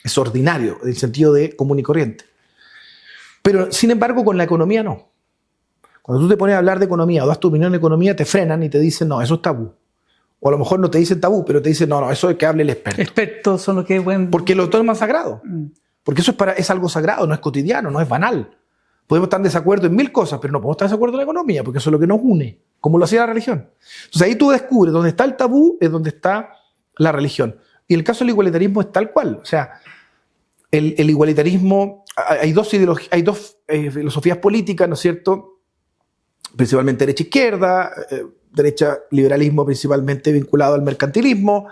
Es ordinario, en el sentido de común y corriente. Pero, sin embargo, con la economía no. Cuando tú te pones a hablar de economía o das tu opinión de economía, te frenan y te dicen, no, eso es tabú. O a lo mejor no te dicen tabú, pero te dicen, no, eso es que hable el experto. Expertos son los que pueden... Porque lo toman sagrado. Porque eso es algo sagrado, no es cotidiano, no es banal. Podemos estar en desacuerdo en 1000 cosas, pero no podemos estar en desacuerdo en la economía, porque eso es lo que nos une, como lo hacía la religión. Entonces ahí tú descubres dónde está el tabú, es donde está la religión. Y el caso del igualitarismo es tal cual. O sea, el igualitarismo, hay dos filosofías políticas, ¿no es cierto? Principalmente derecha-izquierda, derecha liberalismo principalmente vinculado al mercantilismo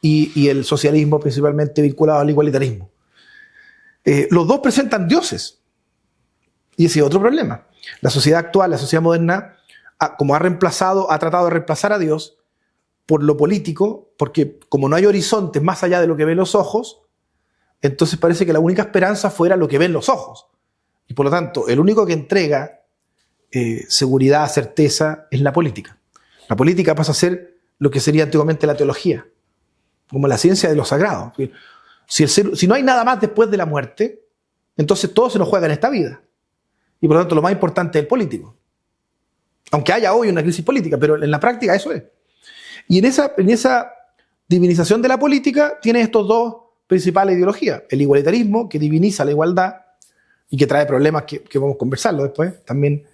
y el socialismo principalmente vinculado al igualitarismo. Los dos presentan dioses. Y ese es otro problema. La sociedad actual, la sociedad moderna, como ha tratado de reemplazar a Dios por lo político, porque como no hay horizontes más allá de lo que ven los ojos, entonces parece que la única esperanza fuera lo que ven los ojos. Y por lo tanto, el único que entrega seguridad, certeza, es la política. La política pasa a ser lo que sería antiguamente la teología. como la ciencia de lo sagrado. Si no hay nada más después de la muerte, entonces todo se nos juega en esta vida. Y por lo tanto lo más importante es el político. Aunque haya hoy una crisis política, pero en la práctica eso es. Y en esa divinización de la política tiene estos dos principales ideologías. El igualitarismo, que diviniza la igualdad y que trae problemas que vamos a conversarlo después también.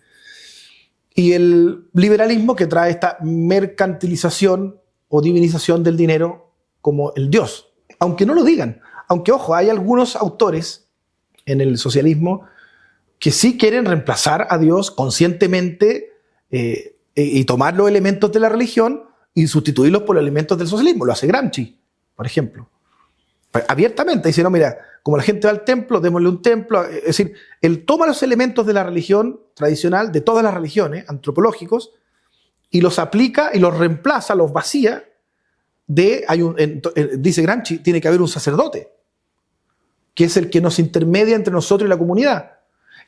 Y el liberalismo, que trae esta mercantilización o divinización del dinero como el Dios. Aunque no lo digan. Aunque, ojo, hay algunos autores en el socialismo que sí quieren reemplazar a Dios conscientemente y tomar los elementos de la religión y sustituirlos por los elementos del socialismo. Lo hace Gramsci, por ejemplo. Abiertamente dice, no, mira, como la gente va al templo, démosle un templo. Es decir, él toma los elementos de la religión tradicional, de todas las religiones, antropológicos, y los aplica y los reemplaza, los vacía. Dice Gramsci, tiene que haber un sacerdote, que es el que nos intermedia entre nosotros y la comunidad.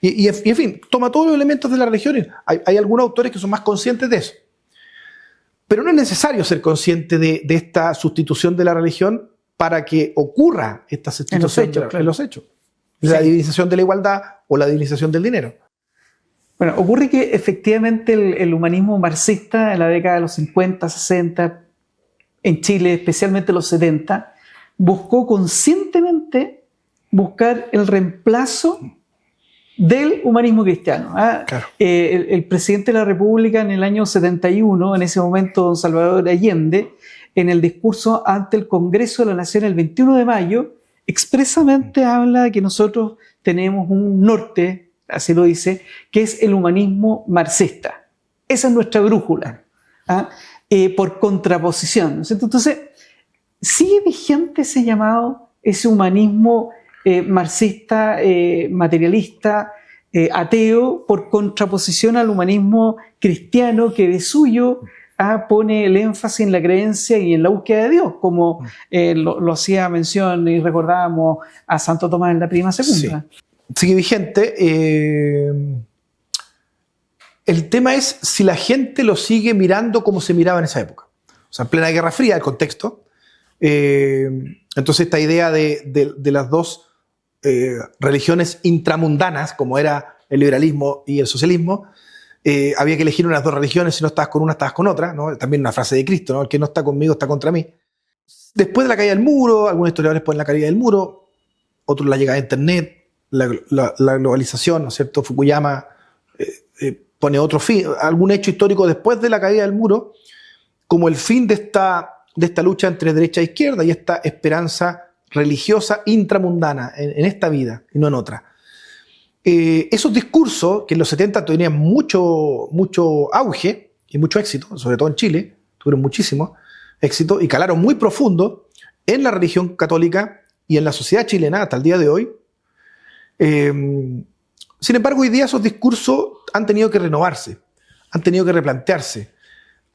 Y en fin, toma todos los elementos de las religiones. Hay algunos autores que son más conscientes de eso. Pero no es necesario ser consciente de esta sustitución de la religión para que ocurra esta sustitución en los hechos. Sí. La divinización de la igualdad o la divinización del dinero. Bueno, ocurre que efectivamente el humanismo marxista en la década de los 50, 60, en Chile, especialmente los 70, buscó conscientemente buscar el reemplazo del humanismo cristiano. Claro. El presidente de la República en el año 71, en ese momento don Salvador Allende, en el discurso ante el Congreso de la Nación el 21 de mayo, expresamente habla de que nosotros tenemos un norte, así lo dice, que es el humanismo marxista. Esa es nuestra brújula, por contraposición, ¿no es cierto? Entonces, sigue vigente ese llamado, ese humanismo marxista, materialista, ateo, por contraposición al humanismo cristiano que de suyo pone el énfasis en la creencia y en la búsqueda de Dios, como lo hacía mención y recordábamos a Santo Tomás en la Prima Segunda. Sí. Sigue vigente. El tema es si la gente lo sigue mirando como se miraba en esa época. O sea, en plena Guerra Fría, el contexto. Entonces esta idea de las dos religiones intramundanas, como era el liberalismo y el socialismo, había que elegir unas dos religiones, si no estabas con una, estabas con otra, ¿no? También una frase de Cristo, ¿no? El que no está conmigo está contra mí. Después de la caída del muro, algunos historiadores ponen la caída del muro, otros la llegada de Internet, la globalización, ¿no es cierto? Fukuyama pone otro fin, algún hecho histórico después de la caída del muro, como el fin de esta lucha entre derecha e izquierda y esta esperanza religiosa intramundana en esta vida y no en otra. Esos discursos que en los 70 tenían mucho auge y mucho éxito, sobre todo en Chile, tuvieron muchísimo éxito y calaron muy profundo en la religión católica y en la sociedad chilena hasta el día de hoy. Sin embargo, hoy día esos discursos han tenido que renovarse, han tenido que replantearse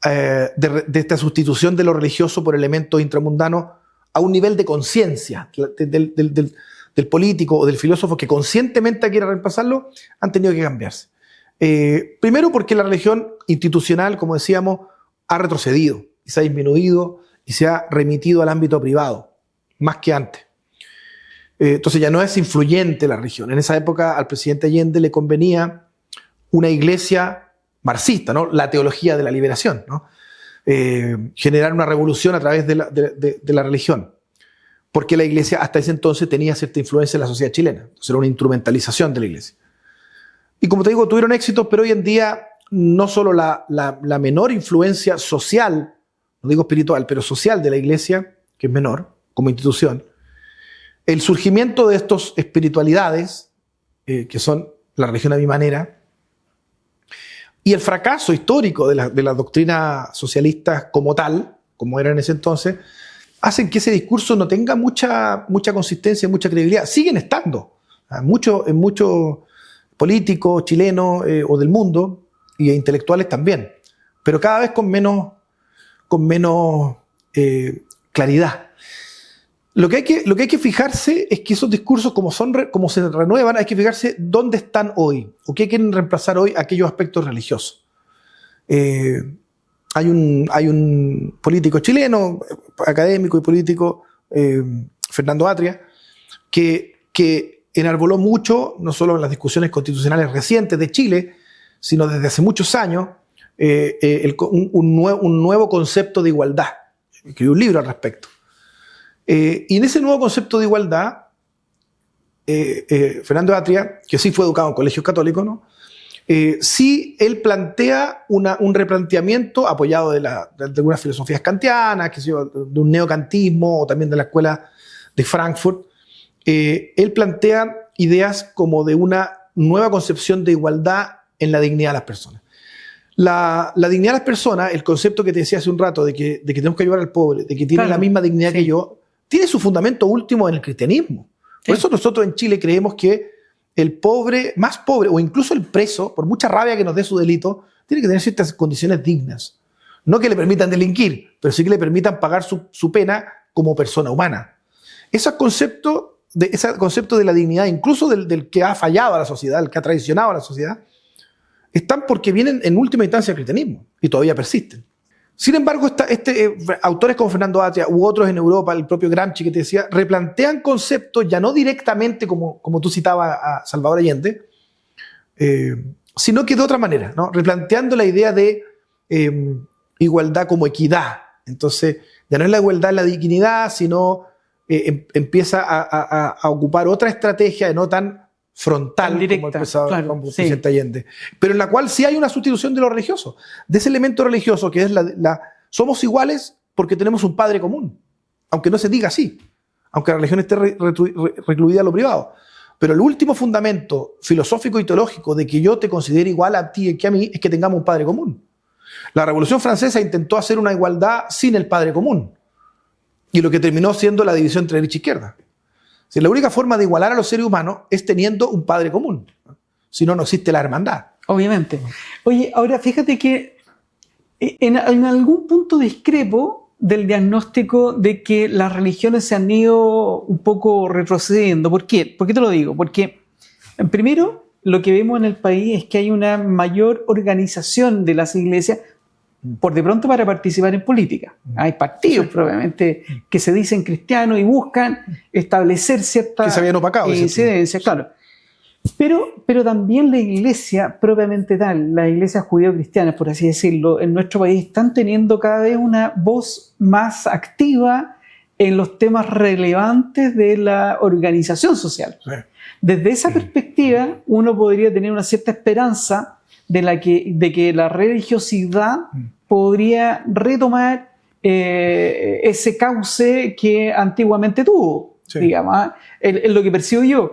de esta sustitución de lo religioso por elementos intramundanos a un nivel de conciencia del político o del filósofo que conscientemente quiere reemplazarlo, han tenido que cambiarse. Primero porque la religión institucional, como decíamos, ha retrocedido y se ha disminuido y se ha remitido al ámbito privado, más que antes. Entonces ya no es influyente la religión. En esa época al presidente Allende le convenía una iglesia marxista, ¿no? La teología de la liberación, ¿no? Generar una revolución a través de la religión. Porque la iglesia hasta ese entonces tenía cierta influencia en la sociedad chilena. Entonces era una instrumentalización de la iglesia. Y como te digo, tuvieron éxitos, pero hoy en día no solo la menor influencia social, no digo espiritual, pero social de la iglesia, que es menor como institución, el surgimiento de estas espiritualidades, que son la religión a mi manera, y el fracaso histórico de las doctrinas socialistas como tal, como era en ese entonces, hacen que ese discurso no tenga mucha consistencia, mucha credibilidad. Siguen estando en muchos políticos chilenos o del mundo, y intelectuales también, pero cada vez con menos claridad. Lo que hay que fijarse es que esos discursos, como se renuevan, hay que fijarse dónde están hoy, o qué quieren reemplazar hoy aquellos aspectos religiosos. hay un político chileno, académico y político, Fernando Atria, que enarboló mucho, no solo en las discusiones constitucionales recientes de Chile, sino desde hace muchos años, un nuevo concepto de igualdad. Escribió un libro al respecto. Y en ese nuevo concepto de igualdad, Fernando Atria, que sí fue educado en colegios católicos, ¿no? Sí, él plantea un replanteamiento apoyado de algunas filosofías kantianas, de un neocantismo o también de la escuela de Frankfurt. Él plantea ideas como de una nueva concepción de igualdad en la dignidad de las personas. La dignidad de las personas, el concepto que te decía hace un rato de que tenemos que ayudar al pobre, de que tiene la misma dignidad que yo, tiene su fundamento último en el cristianismo. Por eso nosotros en Chile creemos que el pobre, más pobre, o incluso el preso, por mucha rabia que nos dé su delito, tiene que tener ciertas condiciones dignas. No que le permitan delinquir, pero sí que le permitan pagar su pena como persona humana. Ese concepto de la dignidad, incluso del que ha fallado a la sociedad, el que ha traicionado a la sociedad, están porque vienen en última instancia del cristianismo y todavía persisten. Sin embargo, autores como Fernando Atria u otros en Europa, el propio Gramsci que te decía, replantean conceptos ya no directamente como tú citabas a Salvador Allende, sino que de otra manera, ¿no? Replanteando la idea de igualdad como equidad. Entonces, ya no es la igualdad en la dignidad, sino empieza a ocupar otra estrategia no tan frontal directa, como el presidente Allende, pero en la cual sí hay una sustitución de lo religioso, de ese elemento religioso que es somos iguales porque tenemos un padre común, aunque no se diga así, aunque la religión esté recluida a lo privado. Pero el último fundamento filosófico y teológico de que yo te considere igual a ti que a mí es que tengamos un padre común. La Revolución Francesa intentó hacer una igualdad sin el padre común, y lo que terminó siendo la división entre derecha e izquierda. Si la única forma de igualar a los seres humanos es teniendo un padre común. Si no, no existe la hermandad. Obviamente. Oye, ahora fíjate que en algún punto discrepo del diagnóstico de que las religiones se han ido un poco retrocediendo. ¿Por qué? ¿Por qué te lo digo? Porque, primero, lo que vemos en el país es que hay una mayor organización de las iglesias, por de pronto para participar en política. Hay partidos probablemente que se dicen cristianos y buscan establecer ciertas que se habían opacado incidencias, claro. Pero también la iglesia propiamente tal, las iglesias judío-cristianas, por así decirlo, en nuestro país están teniendo cada vez una voz más activa en los temas relevantes de la organización social. Sí. Desde esa perspectiva, uno podría tener una cierta esperanza de que la religiosidad podría retomar ese cauce que antiguamente tuvo, digamos. Es lo que percibo yo.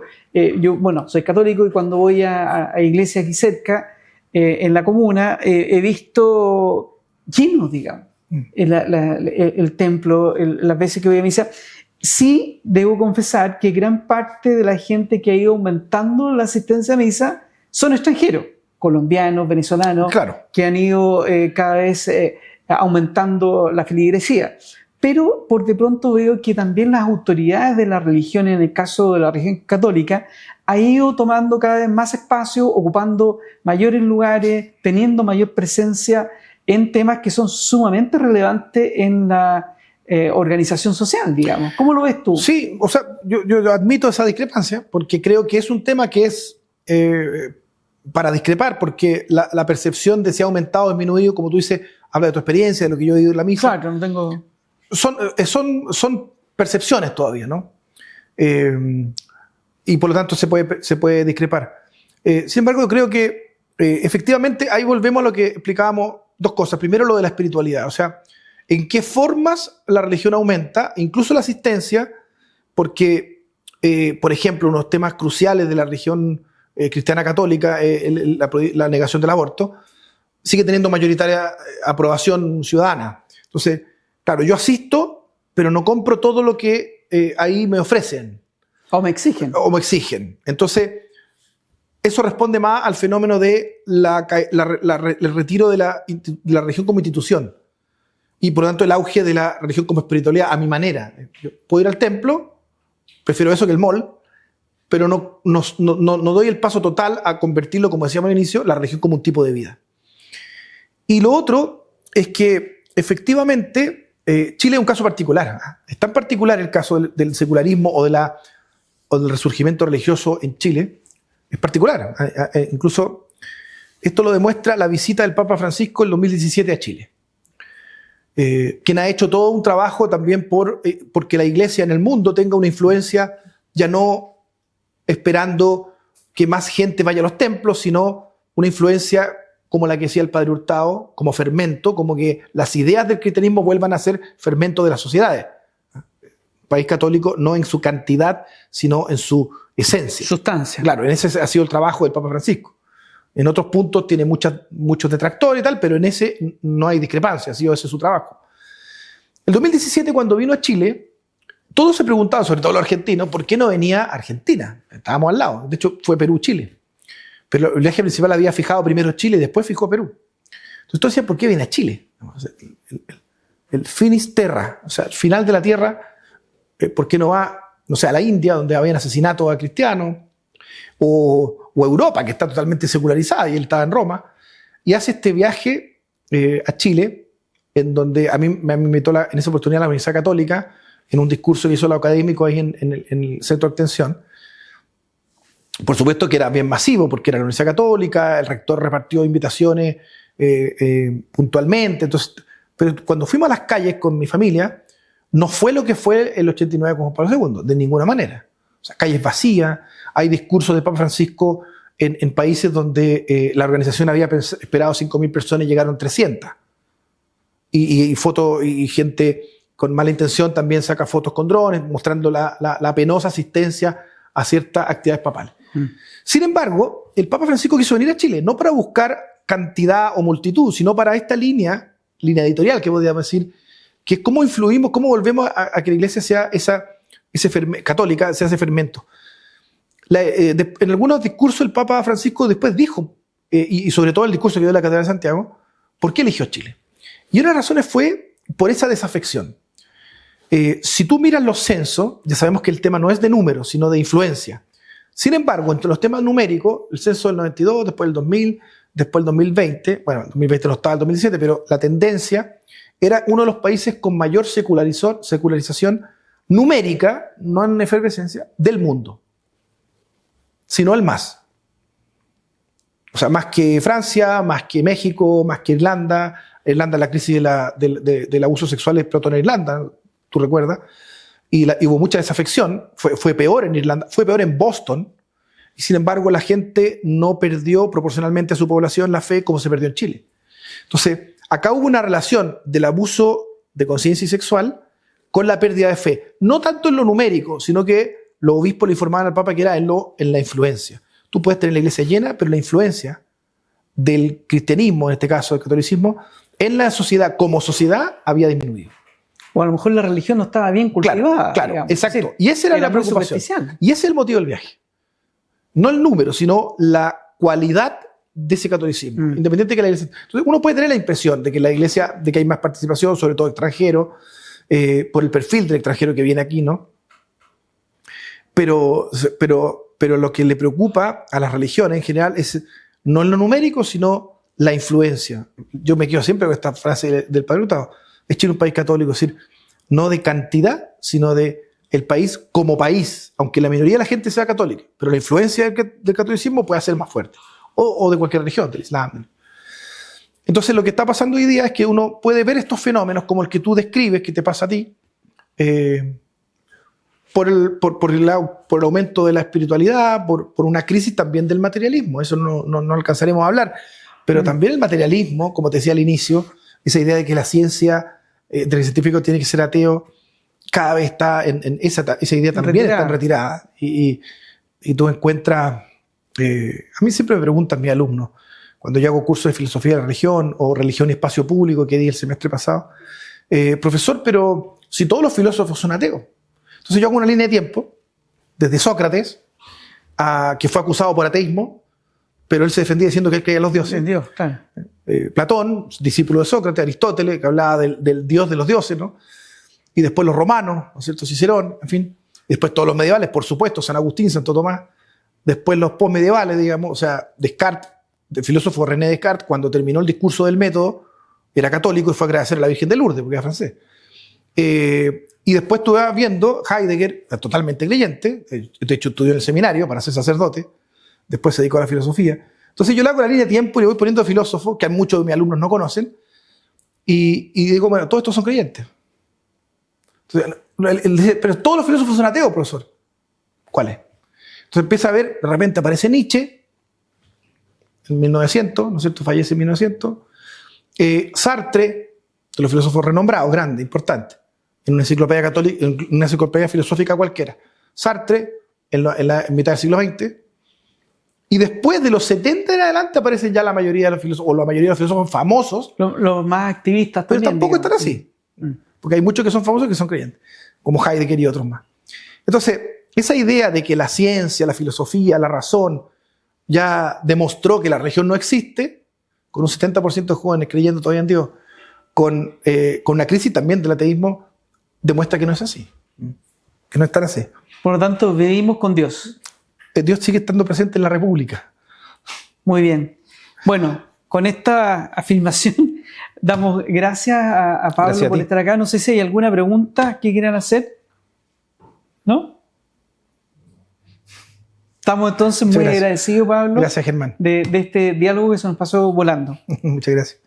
Yo, soy católico y cuando voy a iglesias aquí cerca, en la comuna, he visto llenos, digamos, el templo, las veces que voy a misa. Sí, debo confesar que gran parte de la gente que ha ido aumentando la asistencia a misa son extranjeros, colombianos, venezolanos, claro, que han ido cada vez aumentando la feligresía. Pero por de pronto veo que también las autoridades de la religión, en el caso de la religión católica, han ido tomando cada vez más espacio, ocupando mayores lugares, teniendo mayor presencia en temas que son sumamente relevantes en la organización social, digamos. ¿Cómo lo ves tú? Sí, o sea, yo admito esa discrepancia porque creo que es un tema que es para discrepar, porque la percepción de si ha aumentado o disminuido, como tú dices, habla de tu experiencia, de lo que yo he oído en la misa. Claro, no tengo... Son percepciones todavía, ¿no? Y por lo tanto se puede discrepar. Sin embargo, yo creo que efectivamente ahí volvemos a lo que explicábamos, dos cosas. Primero, lo de la espiritualidad, o sea, en qué formas la religión aumenta, incluso la asistencia, porque, por ejemplo, unos temas cruciales de la religión cristiana católica, la negación del aborto, sigue teniendo mayoritaria aprobación ciudadana. Entonces, claro, yo asisto, pero no compro todo lo que ahí me ofrecen. O me exigen. Entonces, eso responde más al fenómeno de el retiro de la religión como institución. Y por lo tanto el auge de la religión como espiritualidad a mi manera. Yo puedo ir al templo, prefiero eso que el mall, pero no doy el paso total a convertirlo, como decíamos al inicio, la religión como un tipo de vida. Y lo otro es que efectivamente Chile es un caso particular. Es tan particular el caso del secularismo o del resurgimiento religioso en Chile. Es particular. Incluso esto lo demuestra la visita del Papa Francisco en 2017 a Chile. Quien ha hecho todo un trabajo también porque la Iglesia en el mundo tenga una influencia, ya no esperando que más gente vaya a los templos, sino una influencia como la que decía el Padre Hurtado, como fermento, como que las ideas del cristianismo vuelvan a ser fermento de las sociedades. País católico no en su cantidad, sino en su esencia. Sustancia. Claro, en ese ha sido el trabajo del Papa Francisco. En otros puntos tiene muchos detractores y tal, pero en ese no hay discrepancia, ha sido ese su trabajo. El 2017, cuando vino a Chile, todos se preguntaban, sobre todo los argentinos, ¿por qué no venía a Argentina? Estábamos al lado. De hecho, fue Perú-Chile. Pero el viaje principal había fijado primero Chile y después fijó Perú. Entonces todos decían, ¿por qué viene a Chile? El Finisterra, o sea, el final de la tierra, ¿por qué no va, no sé, a la India, donde habían asesinatos a cristianos? O Europa, que está totalmente secularizada, y él estaba en Roma, y hace este viaje a Chile, en donde a mí me invitó en esa oportunidad la Universidad Católica, en un discurso que hizo el académico ahí en el centro de extensión. Por supuesto que era bien masivo, porque era la Universidad Católica, el rector repartió invitaciones puntualmente, entonces, pero cuando fuimos a las calles con mi familia, no fue lo que fue el 89 con Juan Pablo II, de ninguna manera. O sea, calles vacías, hay discursos del Papa Francisco en países donde la organización había esperado 5.000 personas y llegaron 300. Y fotos, y gente con mala intención también saca fotos con drones, mostrando la penosa asistencia a ciertas actividades papales. Sin embargo, el Papa Francisco quiso venir a Chile, no para buscar cantidad o multitud, sino para esta línea editorial, que podríamos decir, que es cómo influimos, cómo volvemos a que la Iglesia sea católica, sea ese fermento. En algunos discursos el Papa Francisco después dijo, y sobre todo el discurso que dio en la Catedral de Santiago, ¿por qué eligió Chile? Y una de las razones fue por esa desafección. Si tú miras los censos, ya sabemos que el tema no es de números, sino de influencia. Sin embargo, entre los temas numéricos, el censo del 92, después del 2000, después del 2020, bueno, el 2020 no estaba el 2017, pero la tendencia era uno de los países con mayor secularización numérica, no en efervescencia, del mundo, sino el más. O sea, más que Francia, más que México, más que Irlanda. Irlanda, la crisis del abuso sexual explotó en Irlanda, tú recuerdas, y hubo mucha desafección, fue peor en Irlanda, fue peor en Boston, y sin embargo la gente no perdió proporcionalmente a su población la fe como se perdió en Chile. Entonces, acá hubo una relación del abuso de conciencia y sexual con la pérdida de fe, no tanto en lo numérico, sino que los obispos le informaban al Papa que era en la influencia. Tú puedes tener la iglesia llena, pero la influencia del cristianismo, en este caso del catolicismo, en la sociedad, como sociedad, había disminuido. O a lo mejor la religión no estaba bien cultivada. Claro, digamos. exacto. Sí, y esa era la preocupación. Y ese es el motivo del viaje. No el número, sino la cualidad de ese catolicismo. Independiente de que la iglesia... Entonces uno puede tener la impresión de que la iglesia, de que hay más participación, sobre todo extranjero, por el perfil del extranjero que viene aquí, ¿no? Pero lo que le preocupa a las religiones en general es no lo numérico, sino la influencia. Yo me quedo siempre con esta frase del Padre Hurtado. Es Chile un país católico, es decir, no de cantidad, sino de el país como país, aunque la mayoría de la gente sea católica, pero la influencia del catolicismo puede ser más fuerte, o de cualquier religión, del Islam. Entonces lo que está pasando hoy día es que uno puede ver estos fenómenos como el que tú describes, que te pasa a ti, por el aumento de la espiritualidad, por una crisis también del materialismo. Eso no alcanzaremos a hablar. Pero también el materialismo, como te decía al inicio, esa idea de que la ciencia, de que el científico tiene que ser ateo, cada vez está en esa idea también está en retirada. Y tú encuentras... a mí siempre me preguntan mis alumnos, cuando yo hago cursos de filosofía de la religión o religión y espacio público, que di el semestre pasado, profesor, pero si todos los filósofos son ateos. Entonces yo hago una línea de tiempo, desde Sócrates, que fue acusado por ateísmo, pero él se defendía diciendo que él creía en los dioses. En Dios, claro. Platón, discípulo de Sócrates, Aristóteles, que hablaba del dios de los dioses, ¿no? Y después los romanos, ¿no es cierto? Cicerón, en fin. Y después todos los medievales, por supuesto, San Agustín, Santo Tomás. Después los postmedievales, digamos, o sea, Descartes, el filósofo René Descartes, cuando terminó el discurso del método, era católico y fue a agradecer a la Virgen de Lourdes, porque era francés. Y después tú vas viendo Heidegger, totalmente creyente, de hecho estudió en el seminario para ser sacerdote, después se dedicó a la filosofía. Entonces yo le hago la línea de tiempo y le voy poniendo filósofos que muchos de mis alumnos no conocen, y digo, bueno, todos estos son creyentes. Entonces, él dice, pero todos los filósofos son ateos, profesor. ¿Cuáles? Entonces empieza a ver, de repente aparece Nietzsche, en 1900, ¿no es cierto? Fallece en 1900. Sartre, de los filósofos renombrados, grande, importante, en una enciclopedia católica, en una enciclopedia filosófica cualquiera. Sartre, en mitad del siglo XX. Y después de los 70 en adelante aparecen ya la mayoría de los filósofos, o la mayoría de los filósofos famosos. Los más activistas pero también, tampoco digamos. están así. Porque hay muchos que son famosos que son creyentes, como Heidegger y otros más. Entonces, esa idea de que la ciencia, la filosofía, la razón ya demostró que la religión no existe, con un 70% de jóvenes creyendo todavía en Dios, con una crisis también del ateísmo, demuestra que no es así, que no es tan así. Por lo tanto, vivimos con Dios. Dios sigue estando presente en la República. Muy bien. Bueno, con esta afirmación damos gracias a Pablo Gracias a por ti. estar acá. No sé si hay alguna pregunta que quieran hacer. ¿No? Estamos entonces muy Muchas gracias. agradecidos, Pablo, Gracias, Germán. de este diálogo que se nos pasó volando. Muchas gracias.